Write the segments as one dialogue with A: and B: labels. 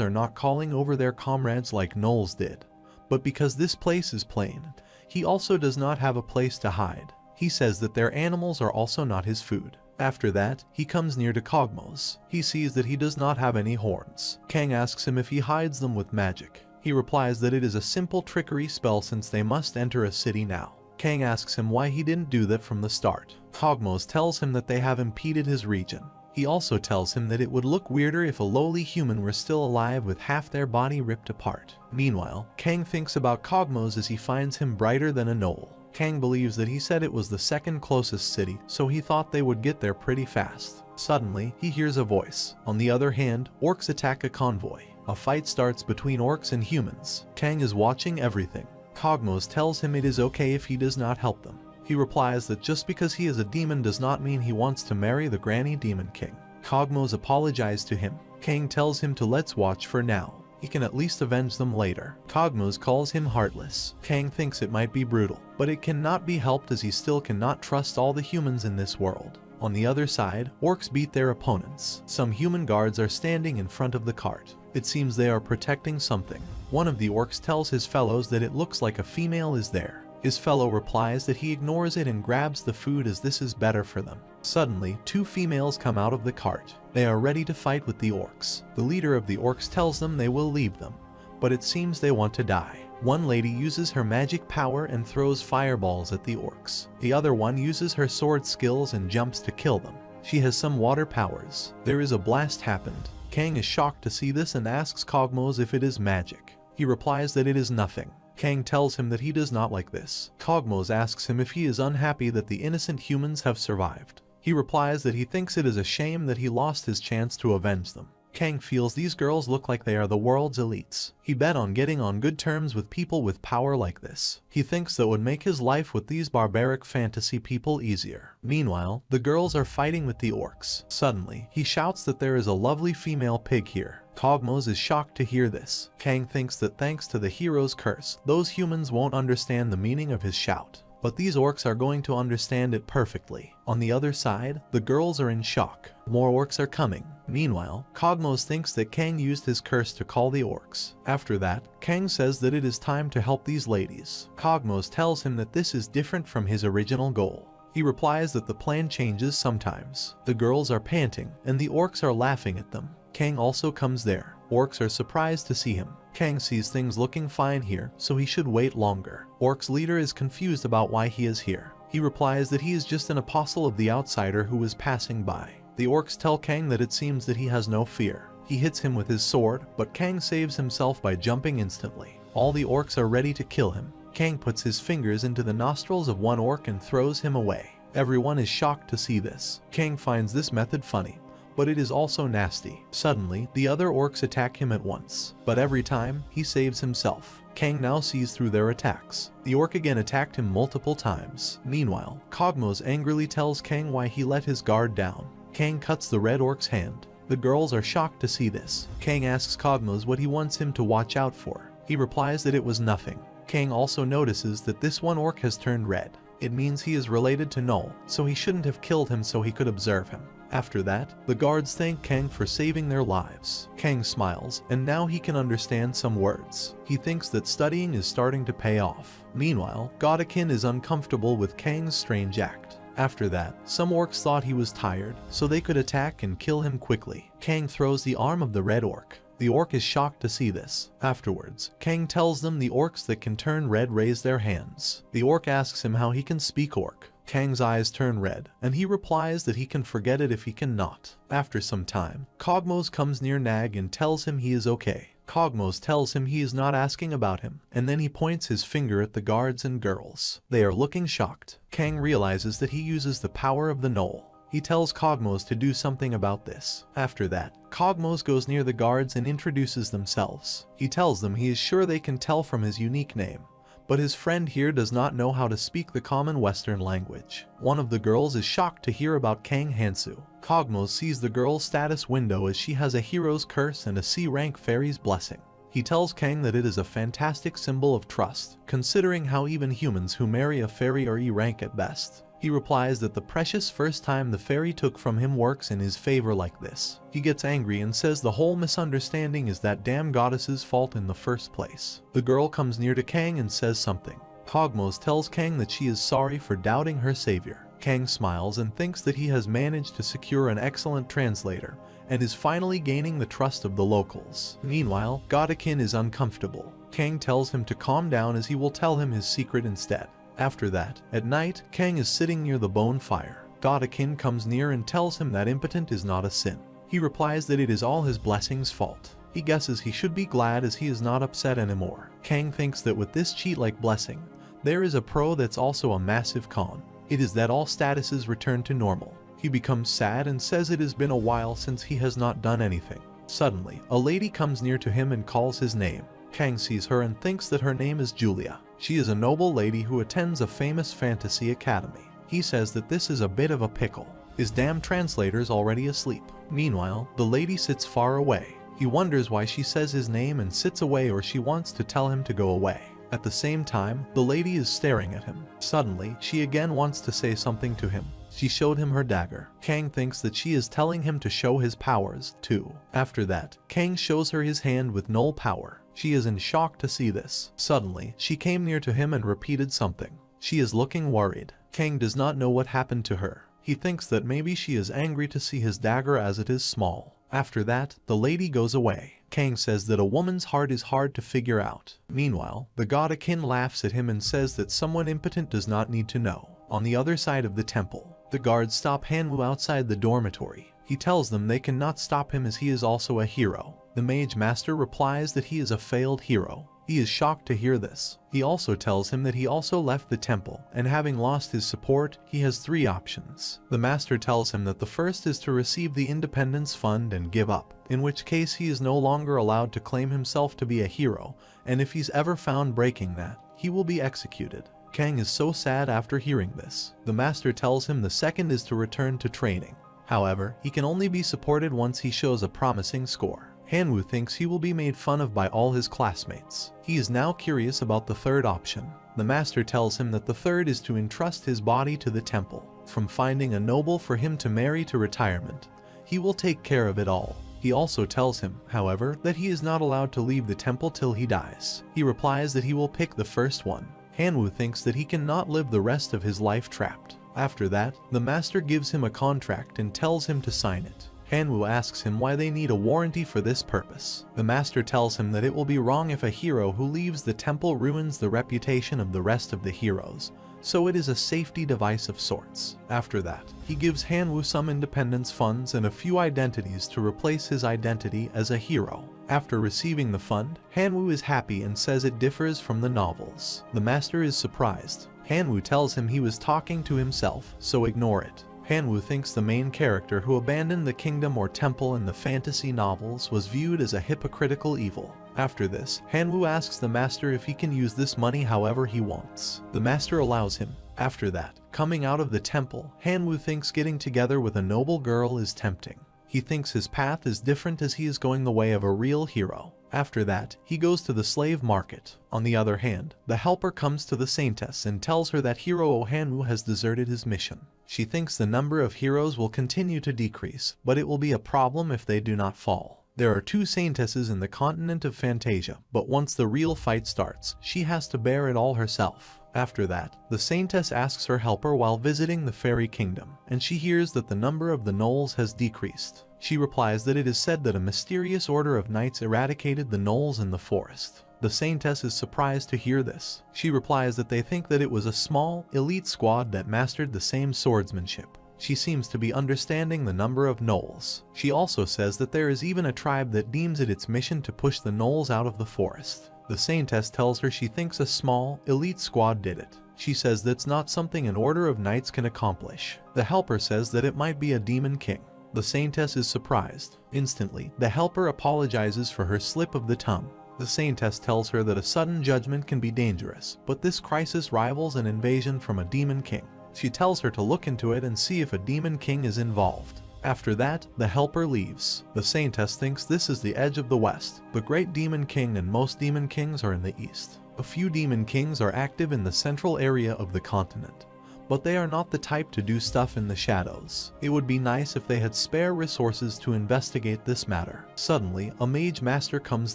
A: are not calling over their comrades like Knowles did, but because this place is plain, he also does not have a place to hide. He says that their animals are also not his food. After that, he comes near to Cogmos. He sees that he does not have any horns. Kang asks him if he hides them with magic. He replies that it is a simple trickery spell since they must enter a city now. Kang asks him why he didn't do that from the start. Cogmos tells him that they have impeded his region. He also tells him that it would look weirder if a lowly human were still alive with half their body ripped apart. Meanwhile, Kang thinks about Cogmos as he finds him brighter than a knoll. Kang believes that he said it was the second closest city, so he thought they would get there pretty fast. Suddenly, he hears a voice. On the other hand, orcs attack a convoy. A fight starts between orcs and humans. Kang is watching everything. Cogmos tells him it is okay if he does not help them. He replies that just because he is a demon does not mean he wants to marry the Granny Demon King. Cogmos apologizes to him. Kang tells him to let's watch for now. He can at least avenge them later. Cogmos calls him heartless. Kang thinks it might be brutal, but it cannot be helped as he still cannot trust all the humans in this world. On the other side, orcs beat their opponents. Some human guards are standing in front of the cart. It seems they are protecting something. One of the orcs tells his fellows that it looks like a female is there. His fellow replies that he ignores it and grabs the food as this is better for them. Suddenly, two females come out of the cart. They are ready to fight with the orcs. The leader of the orcs tells them they will leave them, but it seems they want to die. One lady uses her magic power and throws fireballs at the orcs. The other one uses her sword skills and jumps to kill them. She has some water powers. There is a blast happened. Kang is shocked to see this and asks Cogmos if it is magic. He replies that it is nothing. Kang tells him that he does not like this. Cogmos asks him if he is unhappy that the innocent humans have survived. He replies that he thinks it is a shame that he lost his chance to avenge them. Kang feels these girls look like they are the world's elites. He bet on getting on good terms with people with power like this. He thinks that would make his life with these barbaric fantasy people easier. Meanwhile, the girls are fighting with the orcs. Suddenly, he shouts that there is a lovely female pig here. Cogmos is shocked to hear this. Kang thinks that thanks to the hero's curse, those humans won't understand the meaning of his shout. But these orcs are going to understand it perfectly. On the other side, the girls are in shock. More orcs are coming. Meanwhile, Cogmos thinks that Kang used his curse to call the orcs. After that, Kang says that it is time to help these ladies. Cogmos tells him that this is different from his original goal. He replies that the plan changes sometimes. The girls are panting, and the orcs are laughing at them. Kang also comes there. Orcs are surprised to see him. Kang sees things looking fine here, so he should wait longer. Orc's leader is confused about why he is here. He replies that he is just an apostle of the outsider who is passing by. The orcs tell Kang that it seems that he has no fear. He hits him with his sword, but Kang saves himself by jumping instantly. All the orcs are ready to kill him. Kang puts his fingers into the nostrils of one orc and throws him away. Everyone is shocked to see this. Kang finds this method funny, but it is also nasty. Suddenly, the other orcs attack him at once, but every time, he saves himself. Kang now sees through their attacks. The orc again attacked him multiple times. Meanwhile, Cogmos angrily tells Kang why he let his guard down. Kang cuts the red orc's hand. The girls are shocked to see this. Kang asks Cogmos what he wants him to watch out for. He replies that it was nothing. Kang also notices that this one orc has turned red. It means he is related to Null, so he shouldn't have killed him so he could observe him. After that, the guards thank Kang for saving their lives. Kang smiles, and now he can understand some words. He thinks that studying is starting to pay off. Meanwhile, Godakin is uncomfortable with Kang's strange act. After that, some orcs thought he was tired, so they could attack and kill him quickly. Kang throws the arm of the red orc. The orc is shocked to see this. Afterwards, Kang tells them the orcs that can turn red raise their hands. The orc asks him how he can speak orc. Kang's eyes turn red, and he replies that he can forget it if he cannot. After some time, Cogmos comes near Nag and tells him he is okay. Cogmos tells him he is not asking about him, and then he points his finger at the guards and girls. They are looking shocked. Kang realizes that he uses the power of the Knoll. He tells Cogmos to do something about this. After that, Cogmos goes near the guards and introduces themselves. He tells them he is sure they can tell from his unique name, but his friend here does not know how to speak the common Western language. One of the girls is shocked to hear about Kang Han Soo. Cogmos sees the girl's status window as she has a hero's curse and a C-rank fairy's blessing. He tells Kang that it is a fantastic symbol of trust, considering how even humans who marry a fairy are E-rank at best. He replies that the precious first time the fairy took from him works in his favor like this. He gets angry and says the whole misunderstanding is that damn goddess's fault in the first place. The girl comes near to Kang and says something. Hogmos tells Kang that she is sorry for doubting her savior. Kang smiles and thinks that he has managed to secure an excellent translator and is finally gaining the trust of the locals. Meanwhile, Godakin is uncomfortable. Kang tells him to calm down as he will tell him his secret instead. After that, at night, Kang is sitting near the bone fire. Godakin comes near and tells him that impotent is not a sin. He replies that it is all his blessing's fault. He guesses he should be glad as he is not upset anymore. Kang thinks that with this cheat-like blessing, there is a pro that's also a massive con. It is that all statuses return to normal. He becomes sad and says it has been a while since he has not done anything. Suddenly, a lady comes near to him and calls his name. Kang sees her and thinks that her name is Julia. She is a noble lady who attends a famous fantasy academy. He says that this is a bit of a pickle. His damn translator's already asleep. Meanwhile, the lady sits far away. He wonders why she says his name and sits away, or she wants to tell him to go away. At the same time, the lady is staring at him. Suddenly, she again wants to say something to him. She showed him her dagger. Kang thinks that she is telling him to show his powers, too. After that, Kang shows her his hand with null power. She is in shock to see this. Suddenly, she came near to him and repeated something. She is looking worried. Kang does not know what happened to her. He thinks that maybe she is angry to see his dagger as it is small. After that, the lady goes away. Kang says that a woman's heart is hard to figure out. Meanwhile, the Godakin laughs at him and says that someone impotent does not need to know. On the other side of the temple, the guards stop Hanwoo outside the dormitory. He tells them they cannot stop him as he is also a hero. The mage master replies that he is a failed hero. He is shocked to hear this. He also tells him that he also left the temple, and having lost his support, he has 3 options. The master tells him that the first is to receive the Independence Fund and give up, in which case he is no longer allowed to claim himself to be a hero, and if he's ever found breaking that, he will be executed. Kang is so sad after hearing this. The master tells him the second is to return to training. However, he can only be supported once he shows a promising score. Hanwoo thinks he will be made fun of by all his classmates. He is now curious about the third option. The master tells him that the third is to entrust his body to the temple. From finding a noble for him to marry to retirement, he will take care of it all. He also tells him, however, that he is not allowed to leave the temple till he dies. He replies that he will pick the first one. Hanwoo thinks that he cannot live the rest of his life trapped. After that, the master gives him a contract and tells him to sign it. Hanwoo asks him why they need a warranty for this purpose. The master tells him that it will be wrong if a hero who leaves the temple ruins the reputation of the rest of the heroes, so it is a safety device of sorts. After that, he gives Hanwoo some independence funds and a few identities to replace his identity as a hero. After receiving the fund, Hanwoo is happy and says it differs from the novels. The master is surprised. Hanwoo tells him he was talking to himself, so ignore it. Hanwoo thinks the main character who abandoned the kingdom or temple in the fantasy novels was viewed as a hypocritical evil. After this, Hanwoo asks the master if he can use this money however he wants. The master allows him. After that, coming out of the temple, Hanwoo thinks getting together with a noble girl is tempting. He thinks his path is different as he is going the way of a real hero. After that, he goes to the slave market. On the other hand, the helper comes to the saintess and tells her that hero Hanwoo has deserted his mission. She thinks the number of heroes will continue to decrease, but it will be a problem if they do not fall. There are 2 saintesses in the continent of Fantasia, but once the real fight starts, she has to bear it all herself. After that, the saintess asks her helper while visiting the fairy kingdom, and she hears that the number of the gnolls has decreased. She replies that it is said that a mysterious order of knights eradicated the gnolls in the forest. The saintess is surprised to hear this. She replies that they think that it was a small, elite squad that mastered the same swordsmanship. She seems to be understanding the number of gnolls. She also says that there is even a tribe that deems it its mission to push the gnolls out of the forest. The saintess tells her she thinks a small, elite squad did it. She says that's not something an order of knights can accomplish. The helper says that it might be a demon king. The saintess is surprised. Instantly, the helper apologizes for her slip of the tongue. The saintess tells her that a sudden judgment can be dangerous, but this crisis rivals an invasion from a demon king. She tells her to look into it and see if a demon king is involved. After that, the helper leaves. The saintess thinks this is the edge of the west. The great demon king and most demon kings are in the east. A few demon kings are active in the central area of the continent, but they are not the type to do stuff in the shadows. It would be nice if they had spare resources to investigate this matter. Suddenly, a mage master comes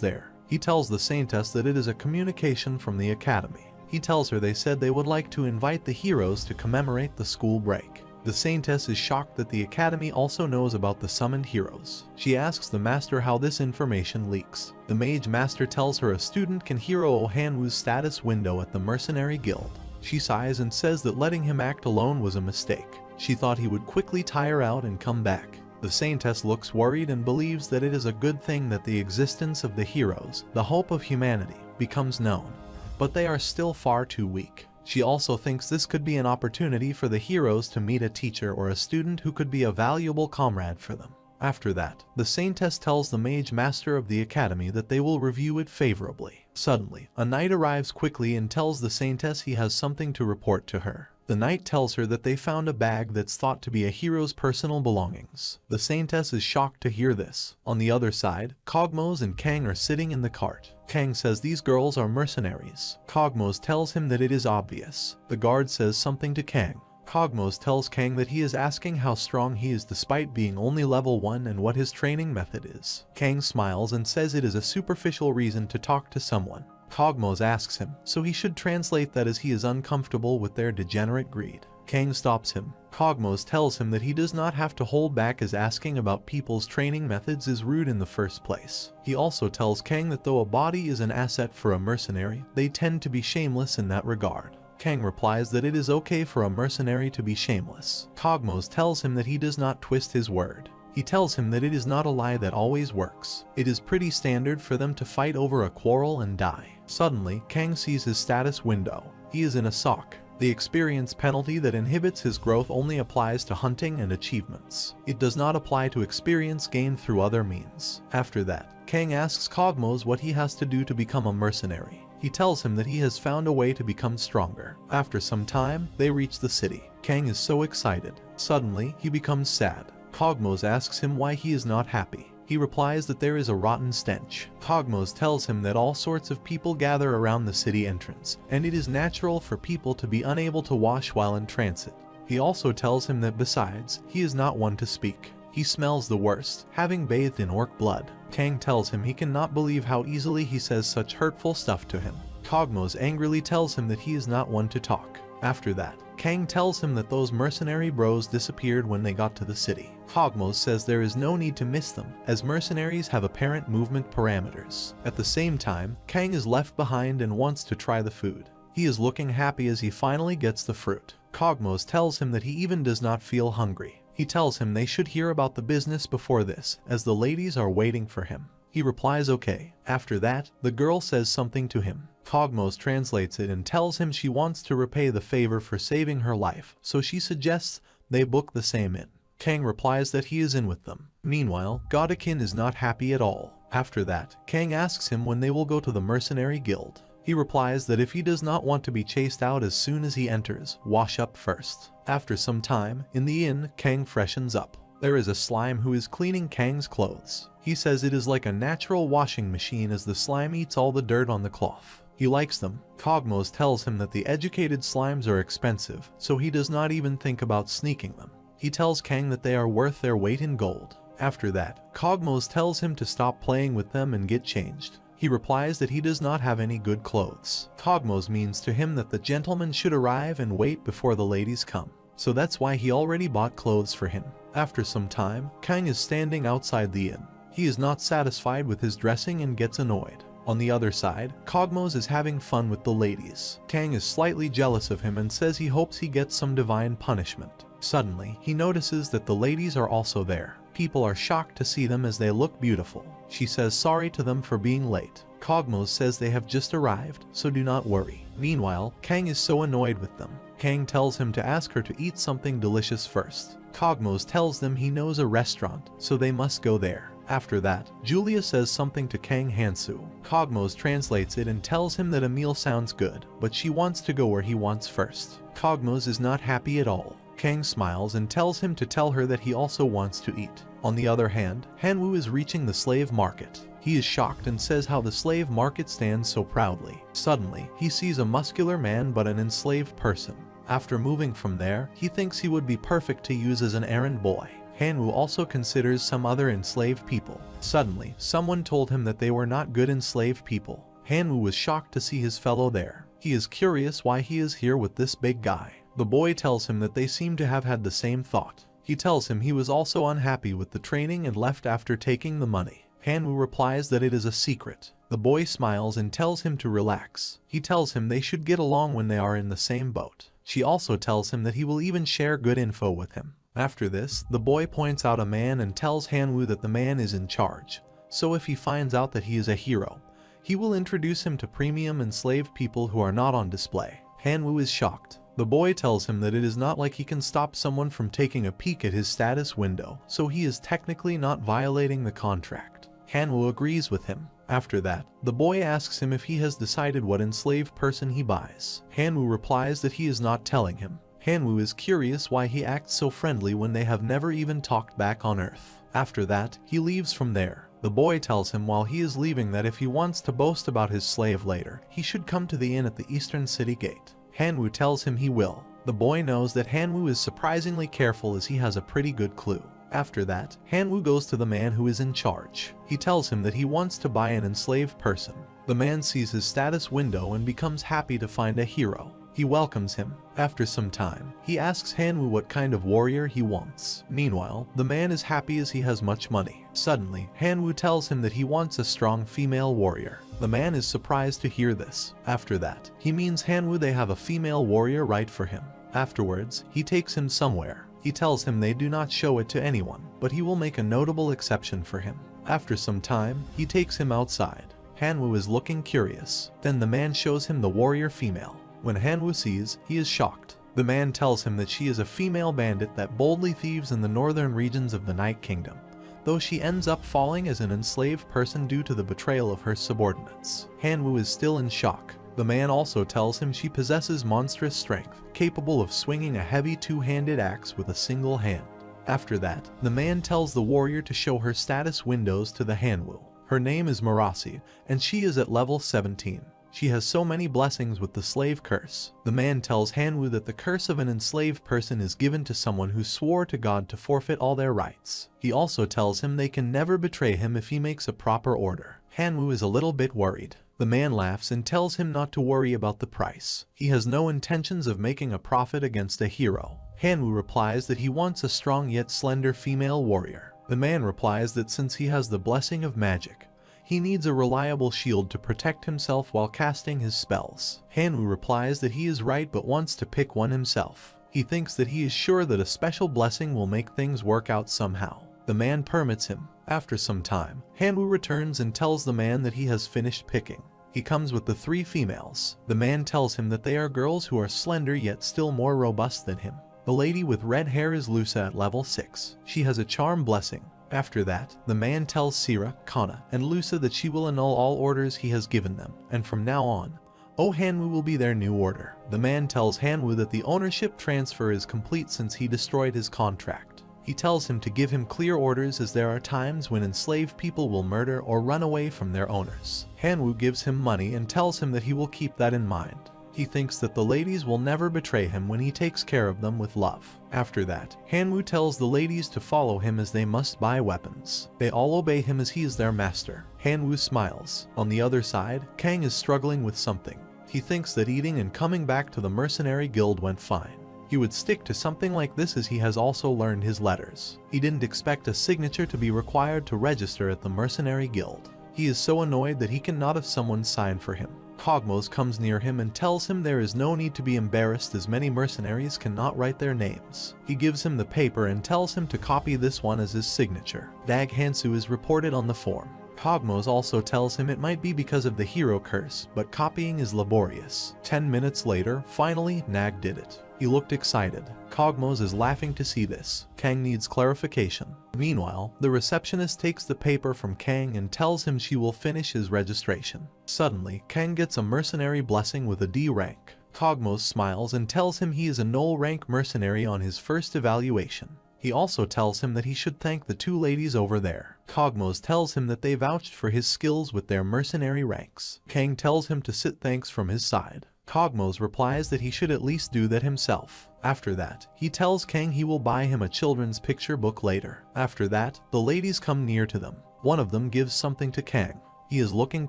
A: there. He tells the saintess that it is a communication from the academy. He tells her they said they would like to invite the heroes to commemorate the school break. The saintess is shocked that the academy also knows about the summoned heroes. She asks the master how this information leaks. The mage master tells her a student can hero Hanwoo's status window at the mercenary guild. She sighs and says that letting him act alone was a mistake. She thought he would quickly tire out and come back. The saintess looks worried and believes that it is a good thing that the existence of the heroes, the hope of humanity, becomes known. But they are still far too weak. She also thinks this could be an opportunity for the heroes to meet a teacher or a student who could be a valuable comrade for them. After that, the saintess tells the mage master of the academy that they will review it favorably. Suddenly, a knight arrives quickly and tells the saintess he has something to report to her. The knight tells her that they found a bag that's thought to be a hero's personal belongings. The saintess is shocked to hear this. On the other side, Cogmos and Kang are sitting in the cart. Kang says these girls are mercenaries. Cogmos tells him that it is obvious. The guard says something to Kang. Cogmos tells Kang that he is asking how strong he is despite being only level 1 and what his training method is. Kang smiles and says it is a superficial reason to talk to someone. Cogmos asks him, so he should translate that as he is uncomfortable with their degenerate greed. Kang stops him. Cogmos tells him that he does not have to hold back as asking about people's training methods is rude in the first place. He also tells Kang that though a body is an asset for a mercenary, they tend to be shameless in that regard. Kang replies that it is okay for a mercenary to be shameless. Cogmos tells him that he does not twist his word. He tells him that it is not a lie that always works. It is pretty standard for them to fight over a quarrel and die. Suddenly, Kang sees his status window. He is in a sock. The experience penalty that inhibits his growth only applies to hunting and achievements. It does not apply to experience gained through other means. After that, Kang asks Cogmos what he has to do to become a mercenary. He tells him that he has found a way to become stronger. After some time, they reach the city. Kang is so excited. Suddenly, he becomes sad. Cogmos asks him why he is not happy. He replies that there is a rotten stench. Cogmos tells him that all sorts of people gather around the city entrance, and it is natural for people to be unable to wash while in transit. He also tells him that besides, he is not one to speak. He smells the worst, having bathed in orc blood. Kang tells him he cannot believe how easily he says such hurtful stuff to him. Cogmos angrily tells him that he is not one to talk. After that, Kang tells him that those mercenary bros disappeared when they got to the city. Cogmos says there is no need to miss them, as mercenaries have apparent movement parameters. At the same time, Kang is left behind and wants to try the food. He is looking happy as he finally gets the fruit. Cogmos tells him that he even does not feel hungry. He tells him they should hear about the business before this, as the ladies are waiting for him. He replies okay. After that, the girl says something to him. Cogmos translates it and tells him she wants to repay the favor for saving her life, so she suggests they book the same inn. Kang replies that he is in with them. Meanwhile, Godakin is not happy at all. After that, Kang asks him when they will go to the mercenary guild. He replies that if he does not want to be chased out as soon as he enters, wash up first. After some time, in the inn, Kang freshens up. There is a slime who is cleaning Kang's clothes. He says it is like a natural washing machine as the slime eats all the dirt on the cloth. He likes them. Cogmos tells him that the educated slimes are expensive, so he does not even think about sneaking them. He tells Kang that they are worth their weight in gold. After that, Cogmos tells him to stop playing with them and get changed. He replies that he does not have any good clothes. Cogmos means to him that the gentleman should arrive and wait before the ladies come. So that's why he already bought clothes for him. After some time, Kang is standing outside the inn. He is not satisfied with his dressing and gets annoyed. On the other side, Cogmos is having fun with the ladies. Kang is slightly jealous of him and says he hopes he gets some divine punishment. Suddenly, he notices that the ladies are also there. People are shocked to see them as they look beautiful. She says sorry to them for being late. Cogmos says they have just arrived, so do not worry. Meanwhile, Kang is so annoyed with them. Kang tells him to ask her to eat something delicious first. Cogmos tells them he knows a restaurant, so they must go there. After that, Julia says something to Kang Han Soo. Cogmos translates it and tells him that a meal sounds good, but she wants to go where he wants first. Cogmos is not happy at all. Kang smiles and tells him to tell her that he also wants to eat. On the other hand, Hanwoo is reaching the slave market. He is shocked and says how the slave market stands so proudly. Suddenly, he sees a muscular man but an enslaved person. After moving from there, he thinks he would be perfect to use as an errand boy. Hanwoo also considers some other enslaved people. Suddenly, someone told him that they were not good enslaved people. Hanwoo was shocked to see his fellow there. He is curious why he is here with this big guy. The boy tells him that they seem to have had the same thought. He tells him he was also unhappy with the training and left after taking the money. Hanwoo replies that it is a secret. The boy smiles and tells him to relax. He tells him they should get along when they are in the same boat. She also tells him that he will even share good info with him. After this, the boy points out a man and tells Hanwoo that the man is in charge. So if he finds out that he is a hero, he will introduce him to premium enslaved people who are not on display. Hanwoo is shocked. The boy tells him that it is not like he can stop someone from taking a peek at his status window, so he is technically not violating the contract. Hanwoo agrees with him. After that, the boy asks him if he has decided what enslaved person he buys. Hanwoo replies that he is not telling him. Hanwoo is curious why he acts so friendly when they have never even talked back on Earth. After that, he leaves from there. The boy tells him while he is leaving that if he wants to boast about his slave later, he should come to the inn at the eastern city gate. Hanwoo tells him he will. The boy knows that Hanwoo is surprisingly careful as he has a pretty good clue. After that, Hanwoo goes to the man who is in charge. He tells him that he wants to buy an enslaved person. The man sees his status window and becomes happy to find a hero. He welcomes him. After some time, he asks Hanwoo what kind of warrior he wants. Meanwhile, the man is happy as he has much money. Suddenly, Hanwoo tells him that he wants a strong female warrior. The man is surprised to hear this. After that, he means Hanwoo they have a female warrior right for him. Afterwards, he takes him somewhere. He tells him they do not show it to anyone, but he will make a notable exception for him. After some time, he takes him outside. Hanwoo is looking curious. Then the man shows him the warrior female. When Hanwoo sees, he is shocked. The man tells him that she is a female bandit that boldly thieves in the northern regions of the Night Kingdom, though she ends up falling as an enslaved person due to the betrayal of her subordinates. Hanwoo is still in shock. The man also tells him she possesses monstrous strength, capable of swinging a heavy two-handed axe with a single hand. After that, the man tells the warrior to show her status windows to the Hanwoo. Her name is Marasi, and she is at level 17. She has so many blessings with the slave curse. The man tells Hanwoo that the curse of an enslaved person is given to someone who swore to God to forfeit all their rights. He also tells him they can never betray him if he makes a proper order. Hanwoo is a little bit worried. The man laughs and tells him not to worry about the price. He has no intentions of making a profit against a hero. Hanwoo replies that he wants a strong yet slender female warrior. The man replies that since he has the blessing of magic, he needs a reliable shield to protect himself while casting his spells. Hanwoo replies that he is right but wants to pick one himself. He thinks that he is sure that a special blessing will make things work out somehow. The man permits him. After some time, Hanwoo returns and tells the man that he has finished picking. He comes with the 3 females. The man tells him that they are girls who are slender yet still more robust than him. The lady with red hair is Lusa at level 6. She has a charm blessing. After that, the man tells Sira, Kana, and Lusa that she will annul all orders he has given them, and from now on, Hanwoo will be their new order. The man tells Hanwoo that the ownership transfer is complete since he destroyed his contract. He tells him to give him clear orders as there are times when enslaved people will murder or run away from their owners. Hanwoo gives him money and tells him that he will keep that in mind. He thinks that the ladies will never betray him when he takes care of them with love. After that, Hanwoo tells the ladies to follow him as they must buy weapons. They all obey him as he is their master. Hanwoo smiles. On the other side, Kang is struggling with something. He thinks that eating and coming back to the mercenary guild went fine. He would stick to something like this as he has also learned his letters. He didn't expect a signature to be required to register at the mercenary guild. He is so annoyed that he cannot have someone sign for him. Cogmos comes near him and tells him there is no need to be embarrassed as many mercenaries cannot write their names. He gives him the paper and tells him to copy this one as his signature. Kang Han Soo is reported on the form. Cogmos also tells him it might be because of the hero curse, but copying is laborious. 10 minutes later, finally, Nag did it. He looked excited. Cogmos is laughing to see this. Kang needs clarification. Meanwhile, the receptionist takes the paper from Kang and tells him she will finish his registration. Suddenly, Kang gets a mercenary blessing with a D rank. Cogmos smiles and tells him he is a null rank mercenary on his first evaluation. He also tells him that he should thank the 2 ladies over there. Cogmos tells him that they vouched for his skills with their mercenary ranks. Kang tells him to sit thanks from his side. Kogmos replies that he should at least do that himself. After that, he tells Kang he will buy him a children's picture book later. After that, the ladies come near to them. One of them gives something to Kang. He is looking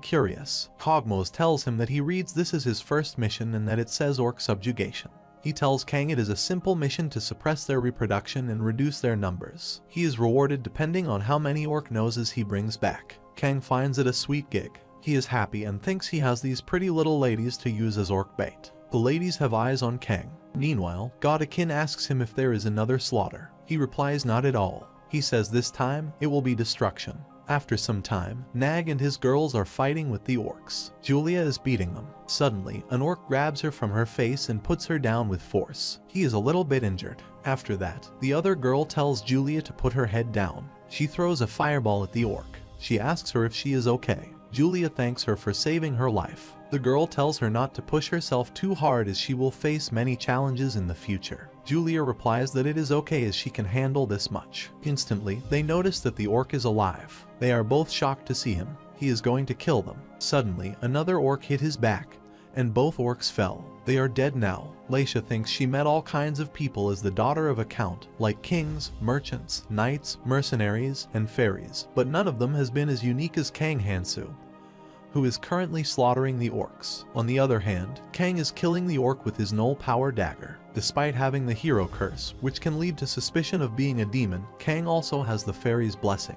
A: curious. Kogmos tells him that he reads this as his first mission and that it says orc subjugation. He tells Kang it is a simple mission to suppress their reproduction and reduce their numbers. He is rewarded depending on how many orc noses he brings back. Kang finds it a sweet gig. He is happy and thinks he has these pretty little ladies to use as orc bait. The ladies have eyes on Kang. Meanwhile, Godakin asks him if there is another slaughter. He replies not at all. He says this time, it will be destruction. After some time, Nag and his girls are fighting with the orcs. Julia is beating them. Suddenly, an orc grabs her from her face and puts her down with force. He is a little bit injured. After that, the other girl tells Julia to put her head down. She throws a fireball at the orc. She asks her if she is okay. Julia thanks her for saving her life. The girl tells her not to push herself too hard as she will face many challenges in the future. Julia replies that it is okay as she can handle this much. Instantly, they notice that the orc is alive. They are both shocked to see him. He is going to kill them. Suddenly, another orc hit his back, and both orcs fell. They are dead now. Leisha thinks she met all kinds of people as the daughter of a count, like kings, merchants, knights, mercenaries, and fairies, but none of them has been as unique as Kang Han Soo, who is currently slaughtering the orcs. On the other hand, Kang is killing the orc with his null power dagger. Despite having the hero curse, which can lead to suspicion of being a demon, Kang also has the fairy's blessing,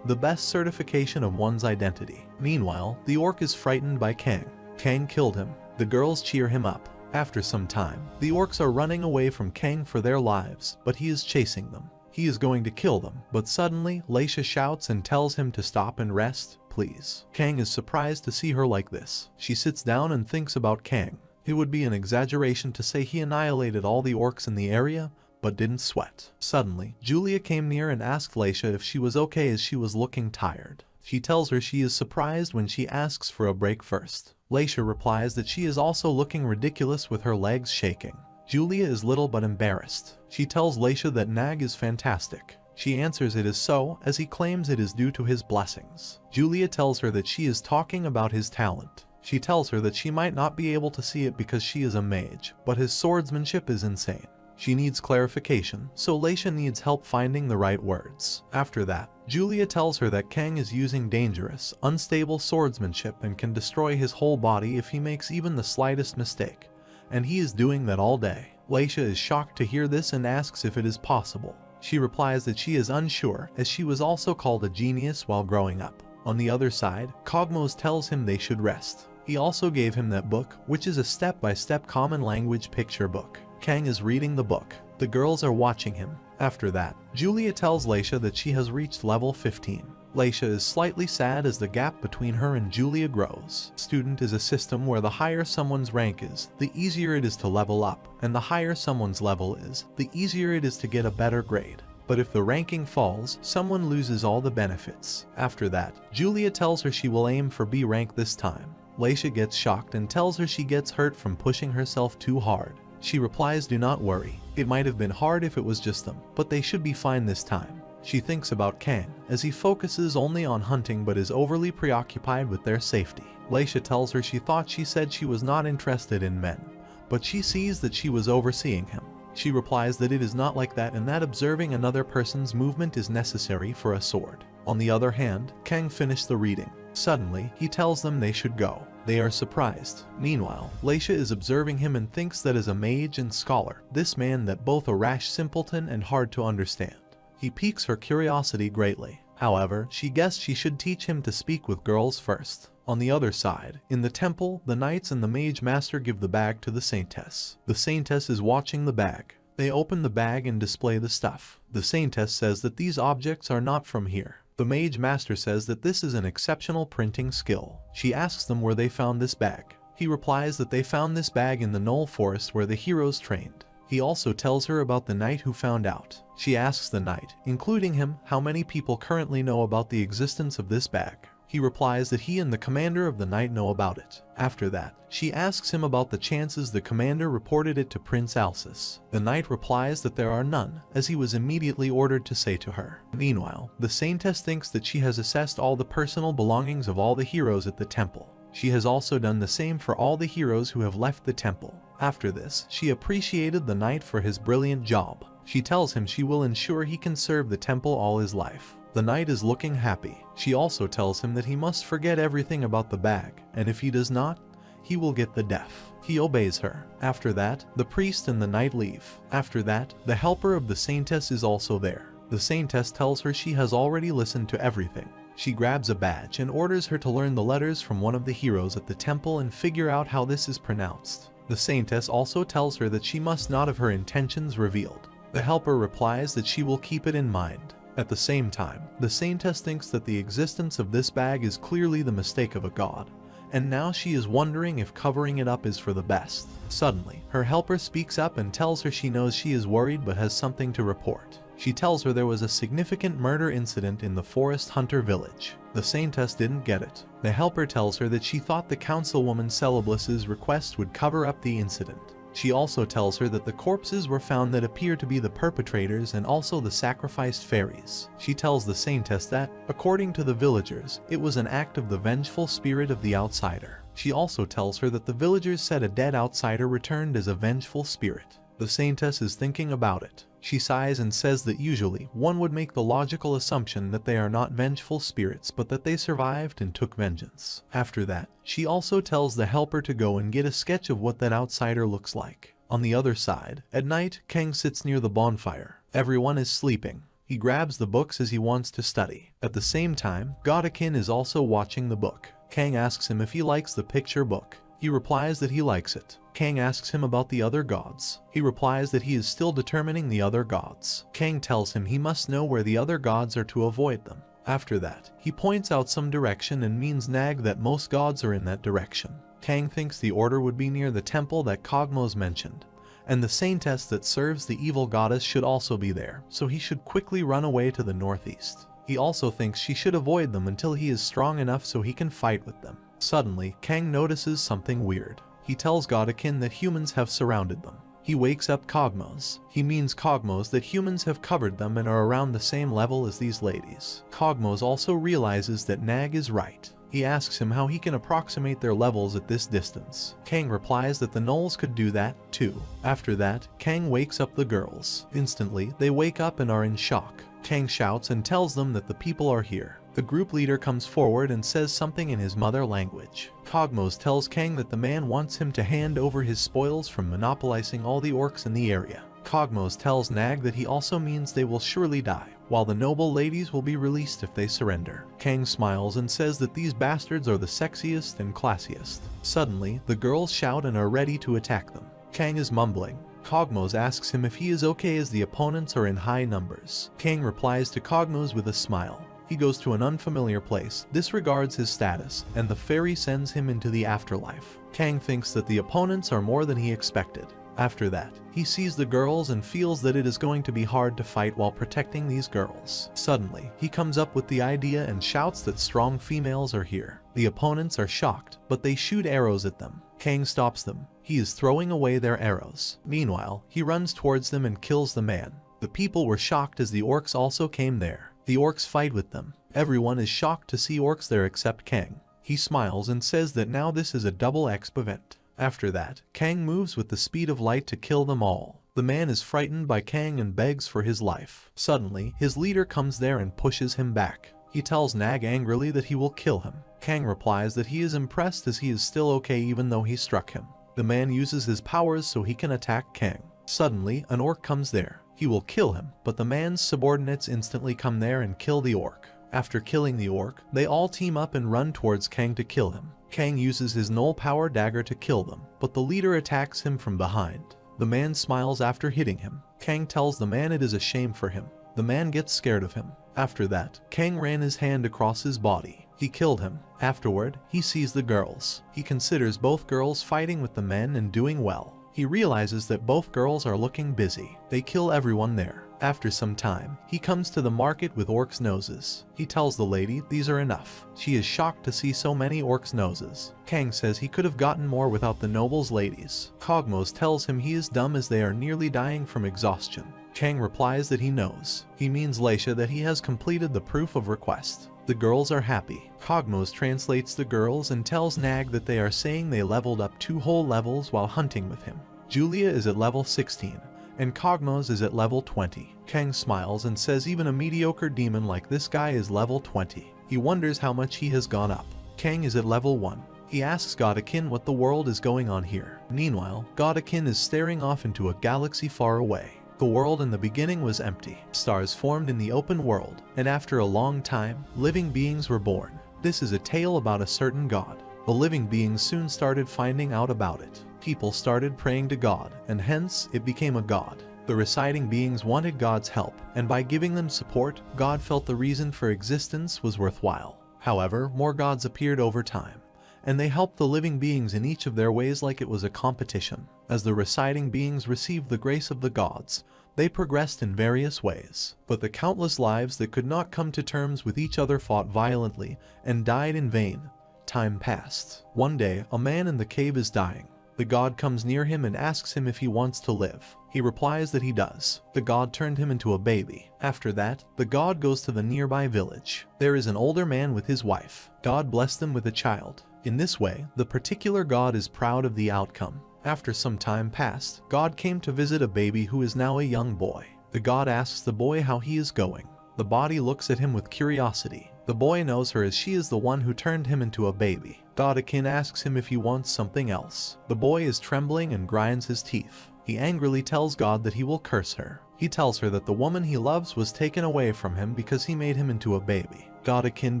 A: the best certification of one's identity. Meanwhile, the orc is frightened by Kang. Kang killed him. The girls cheer him up. After some time, the orcs are running away from Kang for their lives, but he is chasing them. He is going to kill them, but suddenly, Leisha shouts and tells him to stop and rest, please. Kang is surprised to see her like this. She sits down and thinks about Kang. It would be an exaggeration to say he annihilated all the orcs in the area, but didn't sweat. Suddenly, Julia came near and asked Leisha if she was okay as she was looking tired. She tells her she is surprised when she asks for a break first. Leisha replies that she is also looking ridiculous with her legs shaking. Julia is little but embarrassed. She tells Leisha that Nag is fantastic. She answers it is so, as he claims it is due to his blessings. Julia tells her that she is talking about his talent. She tells her that she might not be able to see it because she is a mage, but his swordsmanship is insane. She needs clarification, so Leisha needs help finding the right words. After that, Julia tells her that Kang is using dangerous, unstable swordsmanship and can destroy his whole body if he makes even the slightest mistake, and he is doing that all day. Leisha is shocked to hear this and asks if it is possible. She replies that she is unsure, as she was also called a genius while growing up. On the other side, Kogmos tells him they should rest. He also gave him that book, which is a step-by-step common language picture book. Kang is reading the book. The girls are watching him. After that, Julia tells Leisha that she has reached level 15. Leisha is slightly sad as the gap between her and Julia grows. Student is a system where the higher someone's rank is, the easier it is to level up, and the higher someone's level is, the easier it is to get a better grade. But if the ranking falls, someone loses all the benefits. After that, Julia tells her she will aim for B rank this time. Leisha gets shocked and tells her she gets hurt from pushing herself too hard. She replies, do not worry. It might have been hard if it was just them, but they should be fine this time. She thinks about Kang, as he focuses only on hunting but is overly preoccupied with their safety. Leisha tells her she thought she said she was not interested in men, but she sees that she was overseeing him. She replies that it is not like that and that observing another person's movement is necessary for a sword. On the other hand, Kang finished the reading. Suddenly, he tells them they should go. They are surprised. Meanwhile, Leisha is observing him and thinks that as a mage and scholar, this man that both a rash simpleton and hard to understand. He piques her curiosity greatly. However, she guessed she should teach him to speak with girls first. On the other side, in the temple, the knights and the mage master give the bag to the saintess. The saintess is watching the bag. They open the bag and display the stuff. The saintess says that these objects are not from here. The mage master says that this is an exceptional printing skill. She asks them where they found this bag. He replies that they found this bag in the Knoll Forest where the heroes trained. He also tells her about the knight who found out. She asks the knight, including him, how many people currently know about the existence of this bag. He replies that he and the commander of the knight know about it. After that, she asks him about the chances the commander reported it to Prince Alsus. The knight replies that there are none, as he was immediately ordered to say to her. Meanwhile, the saintess thinks that she has assessed all the personal belongings of all the heroes at the temple. She has also done the same for all the heroes who have left the temple. After this, she appreciated the knight for his brilliant job. She tells him she will ensure he can serve the temple all his life. The knight is looking happy. She also tells him that he must forget everything about the bag, and if he does not, he will get the death. He obeys her. After that, the priest and the knight leave. After that, the helper of the saintess is also there. The saintess tells her she has already listened to everything. She grabs a badge and orders her to learn the letters from one of the heroes at the temple and figure out how this is pronounced. The saintess also tells her that she must not have her intentions revealed. The helper replies that she will keep it in mind. At the same time, the saintess thinks that the existence of this bag is clearly the mistake of a god, and now she is wondering if covering it up is for the best. Suddenly, her helper speaks up and tells her she knows she is worried but has something to report. She tells her there was a significant murder incident in the forest hunter village. The saintess didn't get it. The helper tells her that she thought the councilwoman Celeblus's request would cover up the incident. She also tells her that the corpses were found that appear to be the perpetrators and also the sacrificed fairies. She tells the saintess that, according to the villagers, it was an act of the vengeful spirit of the outsider. She also tells her that the villagers said a dead outsider returned as a vengeful spirit. The saintess is thinking about it. She sighs and says that usually one would make the logical assumption that they are not vengeful spirits but that they survived and took vengeance. After that, she also tells the helper to go and get a sketch of what that outsider looks like. On the other side, at night, Kang sits near the bonfire. Everyone is sleeping. He grabs the books as he wants to study. At the same time, Godakin is also watching the book. Kang asks him if he likes the picture book. He replies that he likes it. Kang asks him about the other gods. He replies that he is still determining the other gods. Kang tells him he must know where the other gods are to avoid them. After that, he points out some direction and means Nag that most gods are in that direction. Kang thinks the order would be near the temple that Cogmos mentioned, and the saintess that serves the evil goddess should also be there, so he should quickly run away to the northeast. He also thinks she should avoid them until he is strong enough so he can fight with them. Suddenly, Kang notices something weird. He tells Godakin that humans have surrounded them. He wakes up Cogmos. He means Cogmos that humans have covered them and are around the same level as these ladies. Cogmos also realizes that Nag is right. He asks him how he can approximate their levels at this distance. Kang replies that the gnolls could do that, too. After that, Kang wakes up the girls. Instantly, they wake up and are in shock. Kang shouts and tells them that the people are here. The group leader comes forward and says something in his mother language. Cogmos tells Kang that the man wants him to hand over his spoils from monopolizing all the orcs in the area. Cogmos tells Nag that he also means they will surely die, while the noble ladies will be released if they surrender. Kang smiles and says that these bastards are the sexiest and classiest. Suddenly, the girls shout and are ready to attack them. Kang is mumbling. Cogmos asks him if he is okay as the opponents are in high numbers. Kang replies to Cogmos with a smile. He goes to an unfamiliar place, disregards his status, and the fairy sends him into the afterlife. Kang thinks that the opponents are more than he expected. After that, he sees the girls and feels that it is going to be hard to fight while protecting these girls. Suddenly, he comes up with the idea and shouts that strong females are here. The opponents are shocked, but they shoot arrows at them. Kang stops them. He is throwing away their arrows. Meanwhile, he runs towards them and kills the man. The people were shocked as the orcs also came there. The orcs fight with them. Everyone is shocked to see orcs there except Kang. He smiles and says that now this is a double exp event. After that, Kang moves with the speed of light to kill them all. The man is frightened by Kang and begs for his life. Suddenly, his leader comes there and pushes him back. He tells Nag angrily that he will kill him. Kang replies that he is impressed as he is still okay even though he struck him. The man uses his powers so he can attack Kang. Suddenly, an orc comes there. He will kill him, but the man's subordinates instantly come there and kill the orc. After killing the orc, they all team up and run towards Kang to kill him. Kang uses his null power dagger to kill them, but the leader attacks him from behind. The man smiles after hitting him. Kang tells the man it is a shame for him. The man gets scared of him. After that, Kang ran his hand across his body. He killed him. Afterward, he sees the girls. He considers both girls fighting with the men and doing well. He realizes that both girls are looking busy. They kill everyone there. After some time, he comes to the market with orcs' noses. He tells the lady these are enough. She is shocked to see so many orcs' noses. Kang says he could have gotten more without the nobles' ladies. Cogmos tells him he is dumb as they are nearly dying from exhaustion. Kang replies that he knows. He means Leisha that he has completed the proof of request. The girls are happy. Cogmos translates the girls and tells Nag that they are saying they leveled up 2 whole levels while hunting with him. Julia is at level 16, and Cogmos is at level 20. Kang smiles and says even a mediocre demon like this guy is level 20. He wonders how much he has gone up. Kang is at level 1. He asks Godakin what the world is going on here. Meanwhile, Godakin is staring off into a galaxy far away. The world in the beginning was empty. Stars formed in the open world, and after a long time, living beings were born. This is a tale about a certain god. The living beings soon started finding out about it. People started praying to God, and hence it became a god. The reciting beings wanted God's help, and by giving them support, God felt the reason for existence was worthwhile. However, more gods appeared over time, and they helped the living beings in each of their ways like it was a competition. As the reciting beings received the grace of the gods, they progressed in various ways. But the countless lives that could not come to terms with each other fought violently and died in vain. Time passed. One day, a man in the cave is dying. The god comes near him and asks him if he wants to live. He replies that he does. The god turned him into a baby. After that, the god goes to the nearby village. There is an older man with his wife. God blessed them with a child. In this way, the particular god is proud of the outcome. After some time passed, God came to visit a baby who is now a young boy. The god asks the boy how he is going. The body looks at him with curiosity. The boy knows her as she is the one who turned him into a baby. Godakin asks him if he wants something else. The boy is trembling and grinds his teeth. He angrily tells God that he will curse her. He tells her that the woman he loves was taken away from him because he made him into a baby. Godakin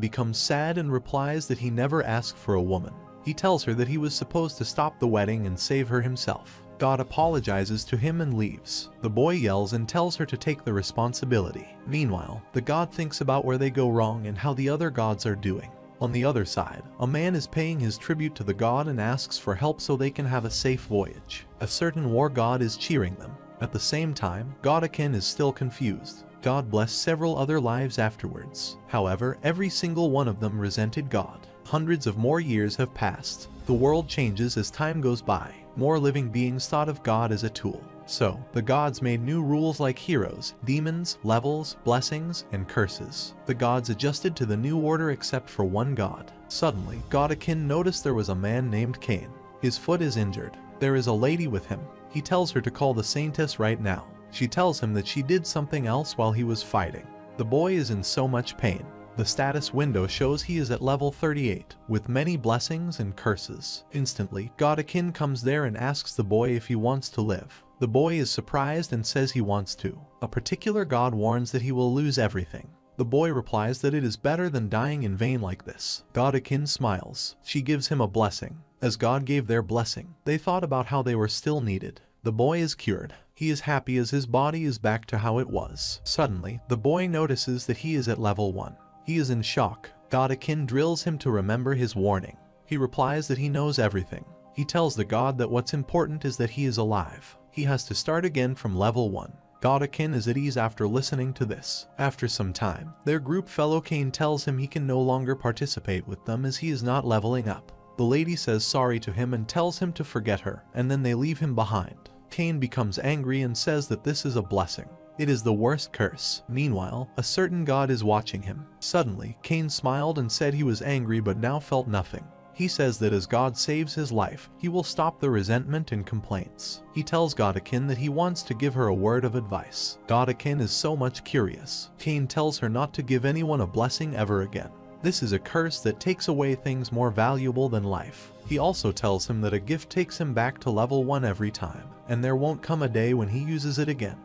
A: becomes sad and replies that he never asked for a woman. He tells her that he was supposed to stop the wedding and save her himself. God apologizes to him and leaves. The boy yells and tells her to take the responsibility. Meanwhile, the god thinks about where they go wrong and how the other gods are doing. On the other side, a man is paying his tribute to the god and asks for help so they can have a safe voyage. A certain war god is cheering them. At the same time, Godakin is still confused. God blessed several other lives afterwards. However, every single one of them resented God. Hundreds of more years have passed. The world changes as time goes by. More living beings thought of God as a tool. So, the gods made new rules like heroes, demons, levels, blessings, and curses. The gods adjusted to the new order except for one god. Suddenly, Godakin noticed there was a man named Cain. His foot is injured. There is a lady with him. He tells her to call the saintess right now. She tells him that she did something else while he was fighting. The boy is in so much pain. The status window shows he is at level 38, with many blessings and curses. Instantly, Godakin comes there and asks the boy if he wants to live. The boy is surprised and says he wants to. A particular god warns that he will lose everything. The boy replies that it is better than dying in vain like this. Godakin smiles. She gives him a blessing. As God gave their blessing, they thought about how they were still needed. The boy is cured. He is happy as his body is back to how it was. Suddenly, the boy notices that he is at level 1. He is in shock. Godakin drills him to remember his warning. He replies that he knows everything. He tells the god that what's important is that he is alive. He has to start again from level 1. Godakin is at ease after listening to this. After some time, their group fellow Cain tells him he can no longer participate with them as he is not leveling up. The lady says sorry to him and tells him to forget her, and then they leave him behind. Cain becomes angry and says that this is a blessing. It is the worst curse. Meanwhile, a certain god is watching him. Suddenly, Cain smiled and said he was angry but now felt nothing. He says that as God saves his life, he will stop the resentment and complaints. He tells Godakin that he wants to give her a word of advice. Godakin is so much curious. Cain tells her not to give anyone a blessing ever again. This is a curse that takes away things more valuable than life. He also tells him that a gift takes him back to level 1 every time, and there won't come a day when he uses it again.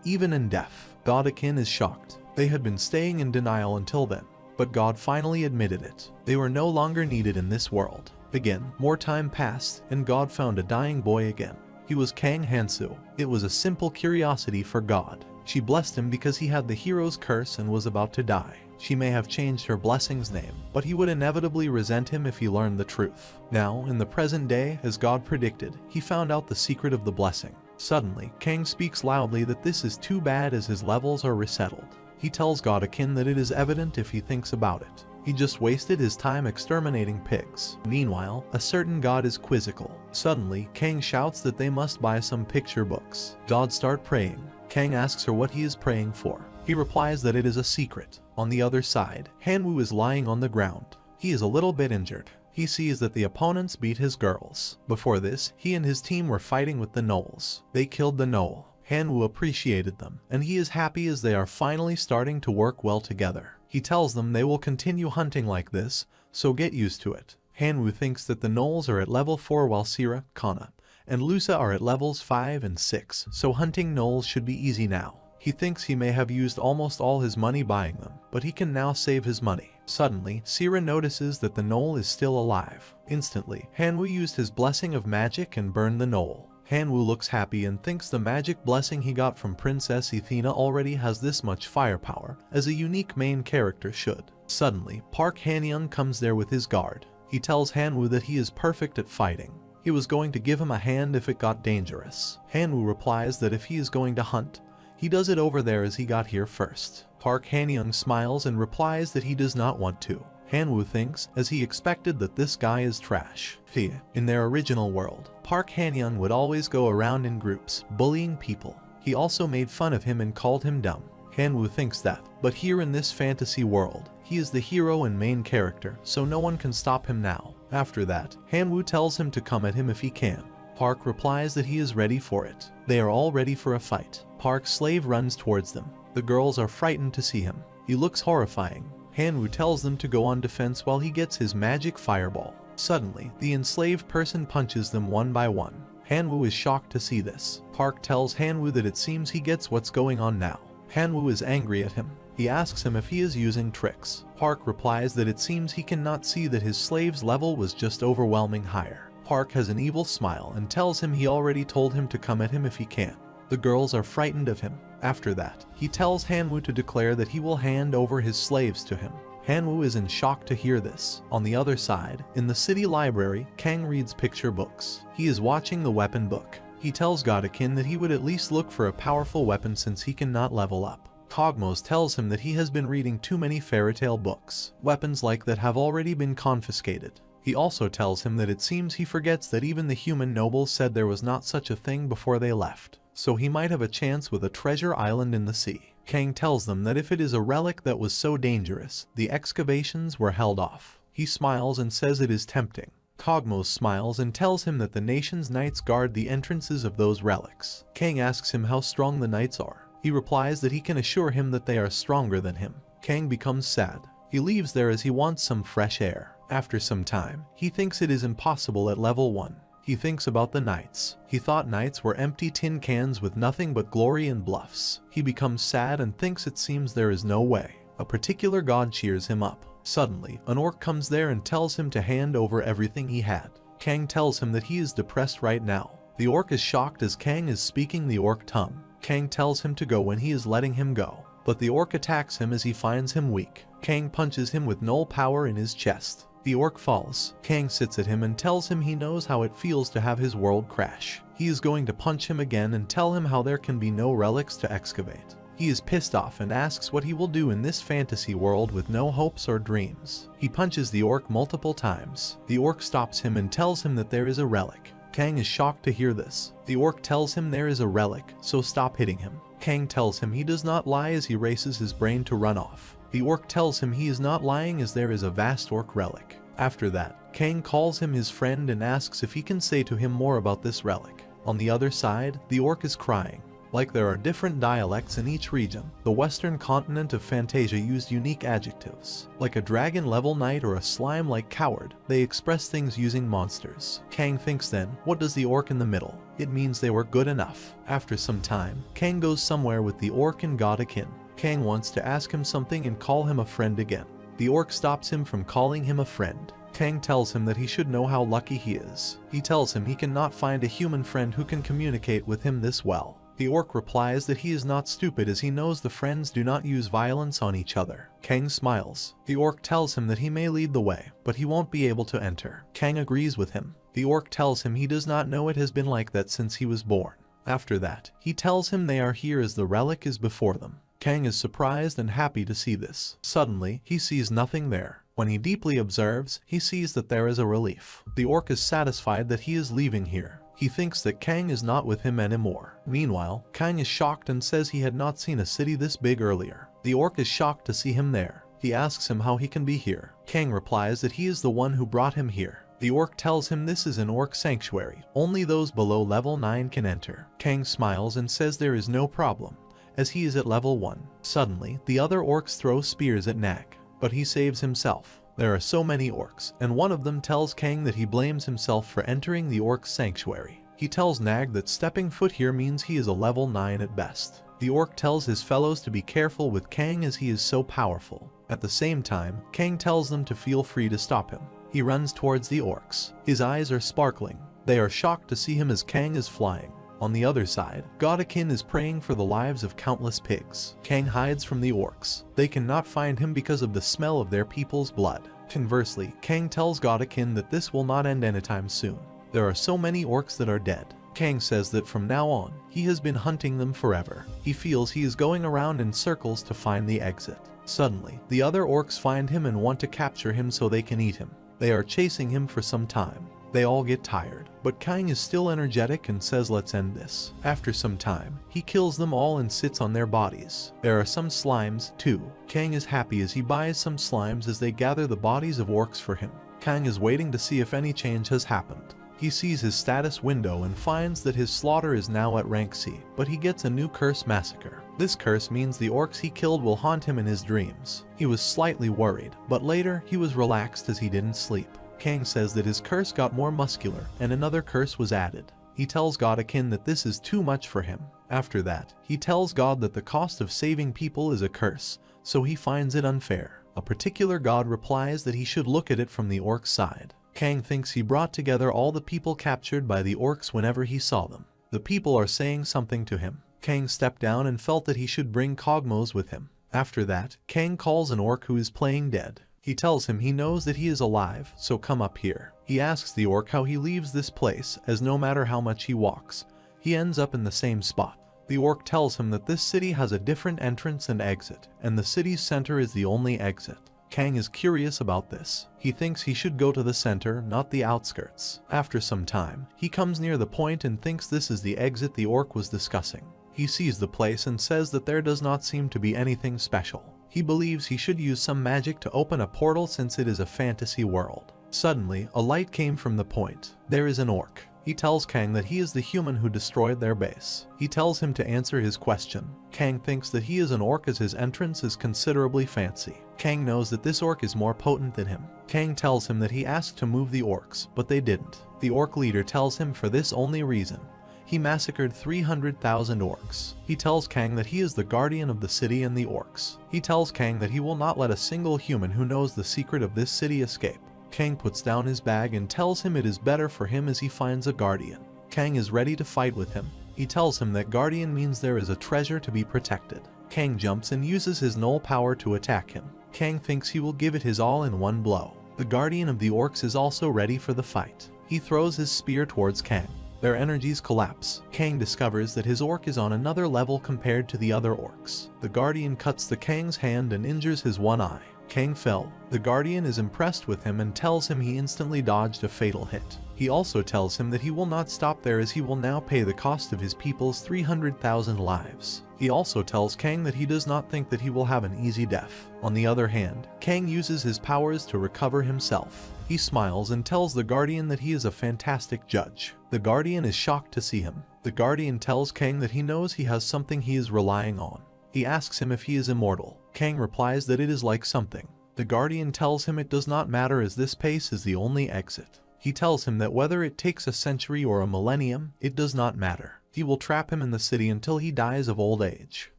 A: Even in death, Godakin is shocked. They had been staying in denial until then, but God finally admitted it. They were no longer needed in this world. Again, more time passed, and God found a dying boy again. He was Kang Han Soo. It was a simple curiosity for God. She blessed him because he had the hero's curse and was about to die. She may have changed her blessing's name, but he would inevitably resent him if he learned the truth. Now, in the present day, as God predicted, he found out the secret of the blessing. Suddenly, Kang speaks loudly that this is too bad as his levels are resettled. He tells Godakin that it is evident if he thinks about it. He just wasted his time exterminating pigs. Meanwhile, a certain god is quizzical. Suddenly, Kang shouts that they must buy some picture books. God starts praying. Kang asks her what he is praying for. He replies that it is a secret. On the other side, Han-woo is lying on the ground. He is a little bit injured. He sees that the opponents beat his girls. Before this, he and his team were fighting with the gnolls. They killed the gnoll. Han-woo appreciated them, and he is happy as they are finally starting to work well together. He tells them they will continue hunting like this, so get used to it. Han-woo thinks that the gnolls are at level 4 while Sira, Kana, and Lusa are at levels 5 and 6, so hunting gnolls should be easy now. He thinks he may have used almost all his money buying them, but he can now save his money. Suddenly, Sira notices that the gnoll is still alive. Instantly, Han-woo used his blessing of magic and burned the gnoll. Han-woo looks happy and thinks the magic blessing he got from Princess Athena already has this much firepower, as a unique main character should. Suddenly, Park Han-young comes there with his guard. He tells Han-woo that he is perfect at fighting. He was going to give him a hand if it got dangerous. Han-woo replies that if he is going to hunt, he does it over there as he got here first. Park Han-young smiles and replies that he does not want to. Han-woo thinks, as he expected, that this guy is trash. In their original world, Park Han-young would always go around in groups, bullying people. He also made fun of him and called him dumb. Han-woo thinks that, but here in this fantasy world, he is the hero and main character, so no one can stop him now. After that, Han-woo tells him to come at him if he can. Park replies that he is ready for it. They are all ready for a fight. Park's slave runs towards them. The girls are frightened to see him. He looks horrifying. Han-woo tells them to go on defense while he gets his magic fireball. Suddenly, the enslaved person punches them one by one. Han-woo is shocked to see this. Park tells Han-woo that it seems he gets what's going on now. Han-woo is angry at him. He asks him if he is using tricks. Park replies that it seems he cannot see that his slave's level was just overwhelming higher. Park has an evil smile and tells him he already told him to come at him if he can. The girls are frightened of him. After that, he tells Han-woo to declare that he will hand over his slaves to him. Han-woo is in shock to hear this. On the other side, in the city library, Kang reads picture books. He is watching the weapon book. He tells Godakin that he would at least look for a powerful weapon since he cannot level up. Cogmos tells him that he has been reading too many fairy tale books. Weapons like that have already been confiscated. He also tells him that it seems he forgets that even the human nobles said there was not such a thing before they left, so he might have a chance with a treasure island in the sea. Kang tells them that if it is a relic that was so dangerous, the excavations were held off. He smiles and says it is tempting. Cogmos smiles and tells him that the nation's knights guard the entrances of those relics. Kang asks him how strong the knights are. He replies that he can assure him that they are stronger than him. Kang becomes sad. He leaves there as he wants some fresh air. After some time, he thinks it is impossible at level 1. He thinks about the knights. He thought knights were empty tin cans with nothing but glory and bluffs. He becomes sad and thinks it seems there is no way. A particular god cheers him up. Suddenly, an orc comes there and tells him to hand over everything he had. Kang tells him that he is depressed right now. The orc is shocked as Kang is speaking the orc tongue. Kang tells him to go when he is letting him go, but the orc attacks him as he finds him weak. Kang punches him with null power in his chest. The orc falls. Kang sits at him and tells him he knows how it feels to have his world crash. He is going to punch him again and tell him how there can be no relics to excavate. He is pissed off and asks what he will do in this fantasy world with no hopes or dreams. He punches the orc multiple times. The orc stops him and tells him that there is a relic. Kang is shocked to hear this. The orc tells him there is a relic, so stop hitting him. Kang tells him he does not lie as he races his brain to run off. The orc tells him he is not lying as there is a vast orc relic. After that, Kang calls him his friend and asks if he can say to him more about this relic. On the other side, the orc is crying. Like there are different dialects in each region, the western continent of Fantasia used unique adjectives. Like a dragon-level knight or a slime-like coward, they express things using monsters. Kang thinks then, what does the orc in the middle? It means they were good enough. After some time, Kang goes somewhere with the orc and Godakin. Kang wants to ask him something and call him a friend again. The orc stops him from calling him a friend. Kang tells him that he should know how lucky he is. He tells him he cannot find a human friend who can communicate with him this well. The orc replies that he is not stupid as he knows the friends do not use violence on each other. Kang smiles. The orc tells him that he may lead the way, but he won't be able to enter. Kang agrees with him. The orc tells him he does not know it has been like that since he was born. After that, he tells him they are here as the relic is before them. Kang is surprised and happy to see this. Suddenly, he sees nothing there. When he deeply observes, he sees that there is a relief. The orc is satisfied that he is leaving here. He thinks that Kang is not with him anymore. Meanwhile, Kang is shocked and says he had not seen a city this big earlier. The orc is shocked to see him there. He asks him how he can be here. Kang replies that he is the one who brought him here. The orc tells him this is an orc sanctuary. Only those below level 9 can enter. Kang smiles and says there is no problem, as he is at level 1. Suddenly, the other orcs throw spears at Nag, but he saves himself. There are so many orcs, and one of them tells Kang that he blames himself for entering the orc sanctuary. He tells Nag that stepping foot here means he is a level 9 at best. The orc tells his fellows to be careful with Kang as he is so powerful. At the same time, Kang tells them to feel free to stop him. He runs towards the orcs. His eyes are sparkling. They are shocked to see him as Kang is flying. On the other side, Godakin is praying for the lives of countless pigs. Kang hides from the orcs. They cannot find him because of the smell of their people's blood. Conversely, Kang tells Godakin that this will not end anytime soon. There are so many orcs that are dead. Kang says that from now on, he has been hunting them forever. He feels he is going around in circles to find the exit. Suddenly, the other orcs find him and want to capture him so they can eat him. They are chasing him for some time. They all get tired, but Kang is still energetic and says let's end this. After some time, he kills them all and sits on their bodies. There are some slimes, too. Kang is happy as he buys some slimes as they gather the bodies of orcs for him. Kang is waiting to see if any change has happened. He sees his status window and finds that his slaughter is now at rank C, but he gets a new curse massacre. This curse means the orcs he killed will haunt him in his dreams. He was slightly worried, but later he was relaxed as he didn't sleep. Kang says that his curse got more muscular and another curse was added. He tells Godakin that this is too much for him. After that, he tells God that the cost of saving people is a curse, so he finds it unfair. A particular god replies that he should look at it from the orc's side. Kang thinks he brought together all the people captured by the orcs whenever he saw them. The people are saying something to him. Kang stepped down and felt that he should bring Cogmos with him. After that, Kang calls an orc who is playing dead. He tells him he knows that he is alive, so come up here. He asks the orc how he leaves this place, as no matter how much he walks, he ends up in the same spot. The orc tells him that this city has a different entrance and exit, and the city's center is the only exit. Kang is curious about this. He thinks he should go to the center, not the outskirts. After some time, he comes near the point and thinks this is the exit the orc was discussing. He sees the place and says that there does not seem to be anything special. He believes he should use some magic to open a portal since it is a fantasy world. Suddenly, a light came from the point. There is an orc. He tells Kang that he is the human who destroyed their base. He tells him to answer his question. Kang thinks that he is an orc as his entrance is considerably fancy. Kang knows that this orc is more potent than him. Kang tells him that he asked to move the orcs, but they didn't. The orc leader tells him for this only reason. He massacred 300,000 orcs. He tells Kang that he is the guardian of the city and the orcs. He tells Kang that he will not let a single human who knows the secret of this city escape. Kang puts down his bag and tells him it is better for him as he finds a guardian. Kang is ready to fight with him. He tells him that guardian means there is a treasure to be protected. Kang jumps and uses his null power to attack him. Kang thinks he will give it his all in one blow. The guardian of the orcs is also ready for the fight. He throws his spear towards Kang. Their energies collapse. Kang discovers that his orc is on another level compared to the other orcs. The guardian cuts the Kang's hand and injures his one eye. Kang fell. The guardian is impressed with him and tells him he instantly dodged a fatal hit. He also tells him that he will not stop there as he will now pay the cost of his people's 300,000 lives. He also tells Kang that he does not think that he will have an easy death. On the other hand, Kang uses his powers to recover himself. He smiles and tells the guardian that he is a fantastic judge. The guardian is shocked to see him. The guardian tells Kang that he knows he has something he is relying on. He asks him if he is immortal. Kang replies that it is like something. The guardian tells him it does not matter as this pace is the only exit. He tells him that whether it takes a century or a millennium, it does not matter. He will trap him in the city until he dies of old age.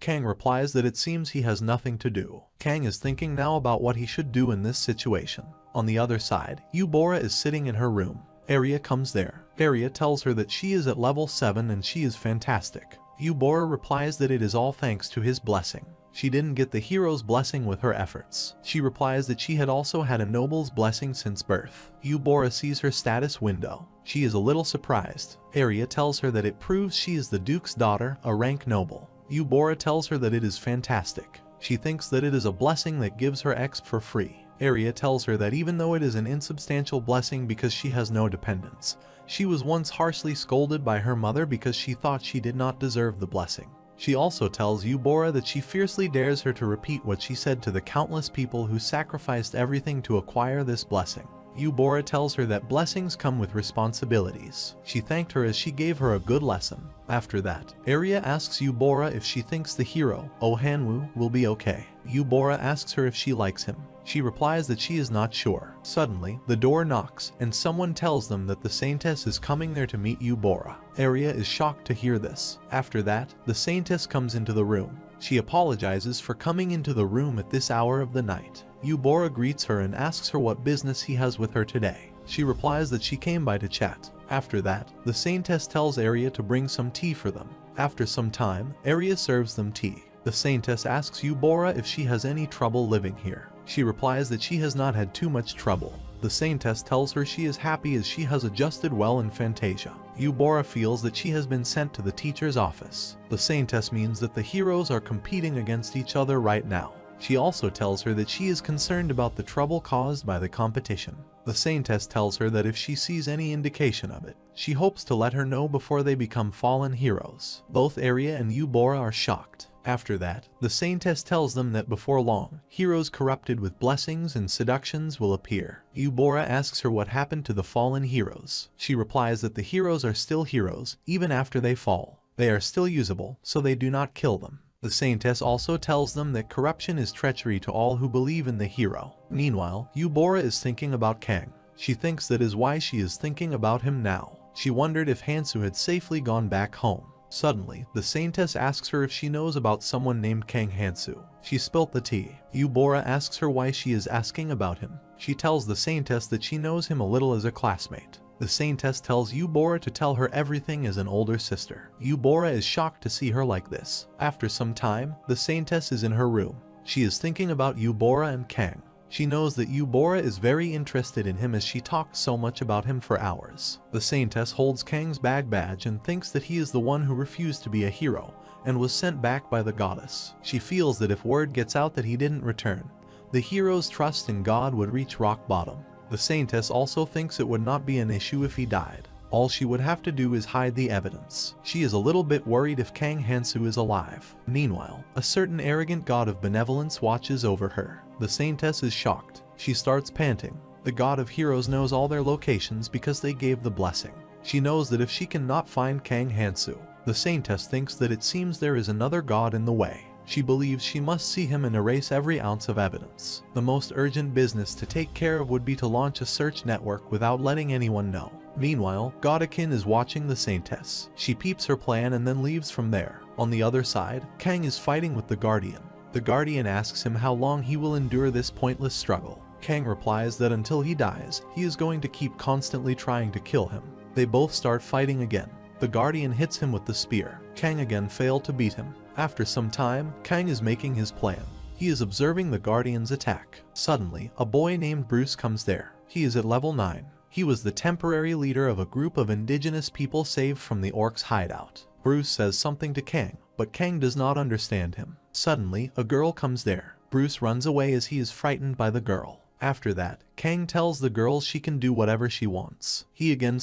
A: Kang replies that it seems he has nothing to do. Kang is thinking now about what he should do in this situation. On the other side, Eubora is sitting in her room. Arya comes there. Arya tells her that she is at level 7 and she is fantastic. Eubora replies that it is all thanks to his blessing. She didn't get the hero's blessing with her efforts. She replies that she had also had a noble's blessing since birth. Eubora sees her status window. She is a little surprised. Arya tells her that it proves she is the Duke's daughter, a rank noble. Eubora tells her that it is fantastic. She thinks that it is a blessing that gives her exp for free. Arya tells her that even though it is an insubstantial blessing because she has no dependents, she was once harshly scolded by her mother because she thought she did not deserve the blessing. She also tells Yubora that she fiercely dares her to repeat what she said to the countless people who sacrificed everything to acquire this blessing. Yubora tells her that blessings come with responsibilities. She thanked her as she gave her a good lesson. After that, Arya asks Yubora if she thinks the hero, Oh Han-woo, will be okay. Yubora asks her if she likes him. She replies that she is not sure. Suddenly, the door knocks, and someone tells them that the Saintess is coming there to meet Yubora. Arya is shocked to hear this. After that, the Saintess comes into the room. She apologizes for coming into the room at this hour of the night. Yubora greets her and asks her what business he has with her today. She replies that she came by to chat. After that, the Saintess tells Arya to bring some tea for them. After some time, Arya serves them tea. The Saintess asks Yubora if she has any trouble living here. She replies that she has not had too much trouble. The Saintess tells her she is happy as she has adjusted well in Fantasia. Yubora feels that she has been sent to the teacher's office. The Saintess means that the heroes are competing against each other right now. She also tells her that she is concerned about the trouble caused by the competition. The Saintess tells her that if she sees any indication of it, she hopes to let her know before they become fallen heroes. Both Arya and Yubora are shocked. After that, the Saintess tells them that before long, heroes corrupted with blessings and seductions will appear. Yubora asks her what happened to the fallen heroes. She replies that the heroes are still heroes, even after they fall. They are still usable, so they do not kill them. The Saintess also tells them that corruption is treachery to all who believe in the hero. Meanwhile, Yubora is thinking about Kang. She thinks that is why she is thinking about him now. She wondered if Han Soo had safely gone back home. Suddenly, the Saintess asks her if she knows about someone named Kang Han Soo. She spilt the tea. Yubora asks her why she is asking about him. She tells the Saintess that she knows him a little as a classmate. The Saintess tells Yubora to tell her everything as an older sister. Yubora is shocked to see her like this. After some time, the Saintess is in her room. She is thinking about Yubora and Kang. She knows that Yubora is very interested in him as she talked so much about him for hours. The Saintess holds Kang's bag badge and thinks that he is the one who refused to be a hero and was sent back by the goddess. She feels that if word gets out that he didn't return, the hero's trust in God would reach rock bottom. The Saintess also thinks it would not be an issue if he died. All she would have to do is hide the evidence. She is a little bit worried if Kang Han Soo is alive. Meanwhile, a certain arrogant god of benevolence watches over her. The Saintess is shocked. She starts panting. The god of heroes knows all their locations because they gave the blessing. She knows that if she cannot find Kang Han Soo, the Saintess thinks that it seems there is another god in the way. She believes she must see him and erase every ounce of evidence. The most urgent business to take care of would be to launch a search network without letting anyone know. Meanwhile, Godakin is watching the Saintess. She peeps her plan and then leaves from there. On the other side, Kang is fighting with the Guardian. The Guardian asks him how long he will endure this pointless struggle. Kang replies that until he dies, he is going to keep constantly trying to kill him. They both start fighting again. The Guardian hits him with the spear. Kang again failed to beat him. After some time, Kang is making his plan. He is observing the Guardian's attack. Suddenly, a boy named Bruce comes there. He is at level 9. He was the temporary leader of a group of indigenous people saved from the orcs' hideout. Bruce says something to Kang, but Kang does not understand him. Suddenly, a girl comes there. Bruce runs away as he is frightened by the girl. After that, Kang tells the girl she can do whatever she wants. He again